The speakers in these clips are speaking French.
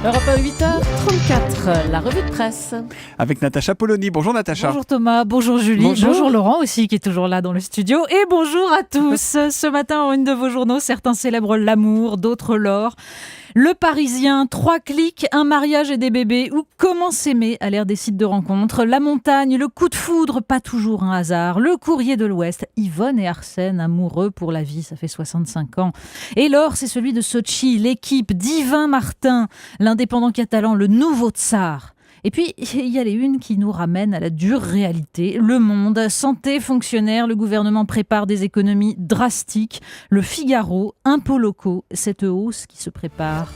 Europe 1, 8h34, la revue de presse. Avec Natacha Polony. Bonjour Natacha. Bonjour Thomas, bonjour Julie, bonjour Laurent aussi qui est toujours là dans le studio. Et bonjour à tous. Ce matin, en une de vos journaux, certains célèbrent l'amour, d'autres l'or. Le Parisien, 3 clics, un mariage et des bébés, ou comment s'aimer à l'ère des sites de rencontres. La montagne, le coup de foudre, pas toujours un hasard. Le Courrier de l'Ouest, Yvonne et Arsène, amoureux pour la vie, ça fait 65 ans. Et l'or, c'est celui de Sochi, l'équipe d'Yvain Martin, l'indépendant catalan, le nouveau tsar. Et puis, il y a les unes qui nous ramènent à la dure réalité. Le Monde, santé, fonctionnaires, le gouvernement prépare des économies drastiques. Le Figaro, impôts locaux, cette hausse qui se prépare.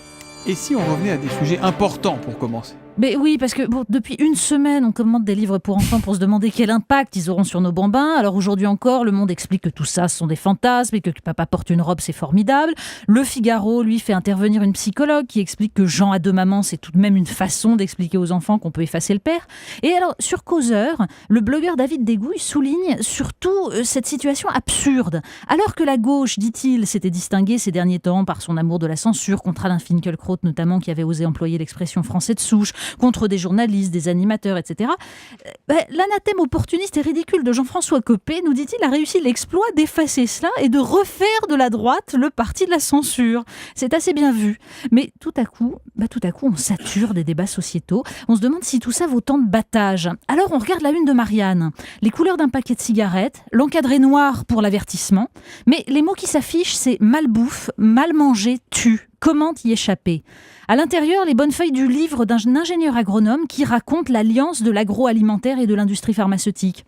Et si on revenait à des sujets importants pour commencer ? Mais oui, parce que depuis une semaine, on commande des livres pour enfants pour se demander quel impact ils auront sur nos bambins. Alors aujourd'hui encore, Le Monde explique que tout ça, ce sont des fantasmes et que papa porte une robe, c'est formidable. Le Figaro, lui, fait intervenir une psychologue qui explique que Jean a 2 mamans, c'est tout de même une façon d'expliquer aux enfants qu'on peut effacer le père. Et alors, sur Causeur, le blogueur David Dégouille souligne surtout cette situation absurde. Alors que la gauche, dit-il, s'était distinguée ces derniers temps par son amour de la censure, contre Alain Finkielkraut notamment, qui avait osé employer l'expression français de souche, contre des journalistes, des animateurs, etc. L'anathème opportuniste et ridicule de Jean-François Copé, nous dit-il, a réussi l'exploit d'effacer cela et de refaire de la droite le parti de la censure. C'est assez bien vu. Mais tout à coup, on sature des débats sociétaux. On se demande si tout ça vaut tant de battage. Alors on regarde la une de Marianne. Les couleurs d'un paquet de cigarettes, l'encadré noir pour l'avertissement. Mais les mots qui s'affichent, c'est malbouffe, mal manger, tue. Comment y échapper ? À l'intérieur, les bonnes feuilles du livre d'un ingénieur agronome qui raconte l'alliance de l'agroalimentaire et de l'industrie pharmaceutique.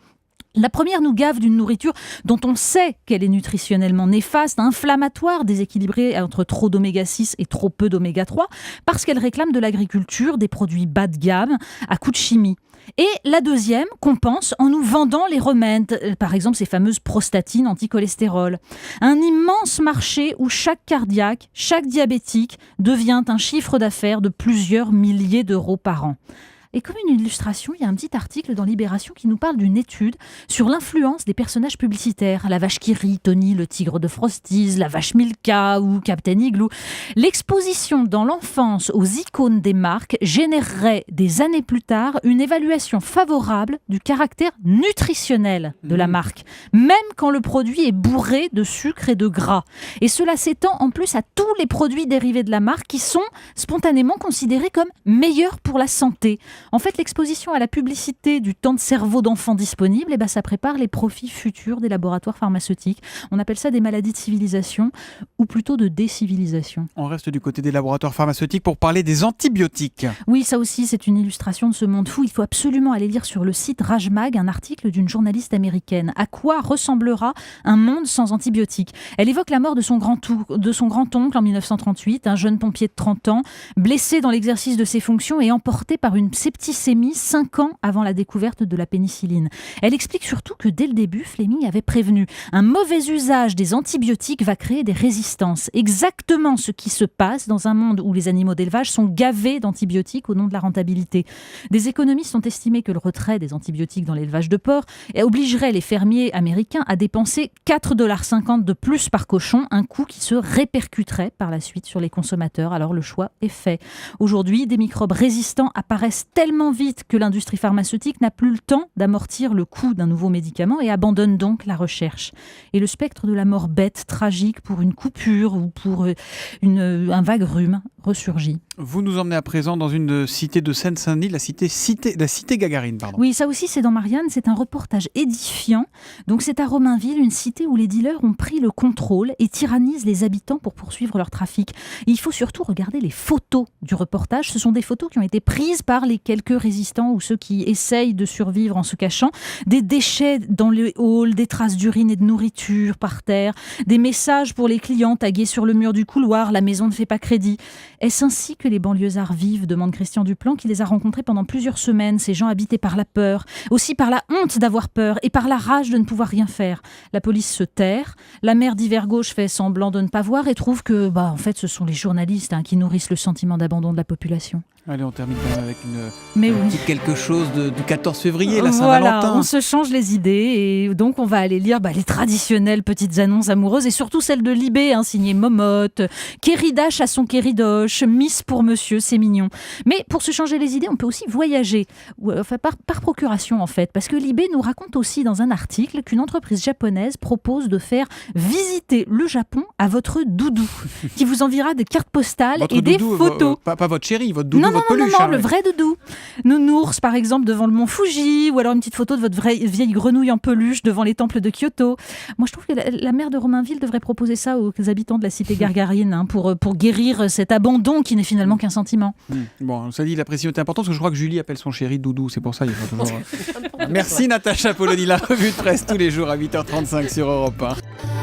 La première nous gave d'une nourriture dont on sait qu'elle est nutritionnellement néfaste, inflammatoire, déséquilibrée entre trop d'oméga 6 et trop peu d'oméga 3, parce qu'elle réclame de l'agriculture des produits bas de gamme à coup de chimie. Et la deuxième compense en nous vendant les remèdes, par exemple ces fameuses prostatines anti-cholestérol. Un immense marché où chaque cardiaque, chaque diabétique devient un chiffre d'affaires de plusieurs milliers d'euros par an. Et comme une illustration, il y a un petit article dans Libération qui nous parle d'une étude sur l'influence des personnages publicitaires. La vache qui rit, Tony, le tigre de Frosties, la vache Milka ou Captain Igloo. L'exposition dans l'enfance aux icônes des marques générerait des années plus tard une évaluation favorable du caractère nutritionnel de la marque, même quand le produit est bourré de sucre et de gras. Et cela s'étend en plus à tous les produits dérivés de la marque qui sont spontanément considérés comme meilleurs pour la santé. En fait, l'exposition à la publicité du temps de cerveau d'enfant disponible, ça prépare les profits futurs des laboratoires pharmaceutiques. On appelle ça des maladies de civilisation, ou plutôt de décivilisation. On reste du côté des laboratoires pharmaceutiques pour parler des antibiotiques. Oui, ça aussi, c'est une illustration de ce monde fou. Il faut absolument aller lire sur le site Rajmag un article d'une journaliste américaine. À quoi ressemblera un monde sans antibiotiques ? Elle évoque la mort de son grand-oncle en 1938, un jeune pompier de 30 ans, blessé dans l'exercice de ses fonctions et emporté par une septicémie 5 ans avant la découverte de la pénicilline. Elle explique surtout que dès le début, Fleming avait prévenu. Un mauvais usage des antibiotiques va créer des résistances. Exactement ce qui se passe dans un monde où les animaux d'élevage sont gavés d'antibiotiques au nom de la rentabilité. Des économistes ont estimé que le retrait des antibiotiques dans l'élevage de porcs obligerait les fermiers américains à dépenser 4,50 $ de plus par cochon, un coût qui se répercuterait par la suite sur les consommateurs. Alors le choix est fait. Aujourd'hui, des microbes résistants apparaissent tellement vite que l'industrie pharmaceutique n'a plus le temps d'amortir le coût d'un nouveau médicament et abandonne donc la recherche. Et le spectre de la mort bête, tragique pour une coupure ou pour un vague rhume ressurgit. Vous nous emmenez à présent dans une cité de Seine-Saint-Denis, la cité Gagarine. Oui, ça aussi c'est dans Marianne, c'est un reportage édifiant. Donc c'est à Romainville, une cité où les dealers ont pris le contrôle et tyrannisent les habitants pour poursuivre leur trafic. Et il faut surtout regarder les photos du reportage. Ce sont des photos qui ont été prises par les quelques résistants ou ceux qui essayent de survivre en se cachant. Des déchets dans les halls, des traces d'urine et de nourriture par terre, des messages pour les clients tagués sur le mur du couloir, la maison ne fait pas crédit. Est-ce ainsi que les banlieusards vivent, demande Christian Duplan, qui les a rencontrés pendant plusieurs semaines, ces gens habités par la peur, aussi par la honte d'avoir peur et par la rage de ne pouvoir rien faire. La police se terre, la maire d'Hiver Gauche fait semblant de ne pas voir et trouve que en fait, ce sont les journalistes qui nourrissent le sentiment d'abandon de la population. Allez, on termine quand même avec Mais un oui. petit quelque chose du 14 février, la Voilà, Saint-Valentin. on se change les idées et donc on va aller lire les traditionnelles petites annonces amoureuses et surtout celles de Libé, signées Momotte, Kéridache à son Kéridoche, Miss pour monsieur, c'est mignon. Mais pour se changer les idées, on peut aussi voyager, par procuration en fait, parce que Libé nous raconte aussi dans un article qu'une entreprise japonaise propose de faire visiter le Japon à votre doudou, qui vous enverra des cartes postales Votre et des doudou, photos. Pas votre chéri, votre doudou, Non, votre peluche. le vrai doudou. Nounours, par exemple, devant le mont Fuji, ou alors une petite photo de votre vieille grenouille en peluche devant les temples de Kyoto. Moi, je trouve que la maire de Romainville devrait proposer ça aux habitants de la cité gargarienne, pour guérir cet abandon qui n'est finalement qu'un sentiment. Bon, ça dit, la précision est importante, parce que je crois que Julie appelle son chéri doudou, c'est pour ça il faut toujours... Merci Natacha Polony, la revue de presse tous les jours à 8h35 sur Europe 1.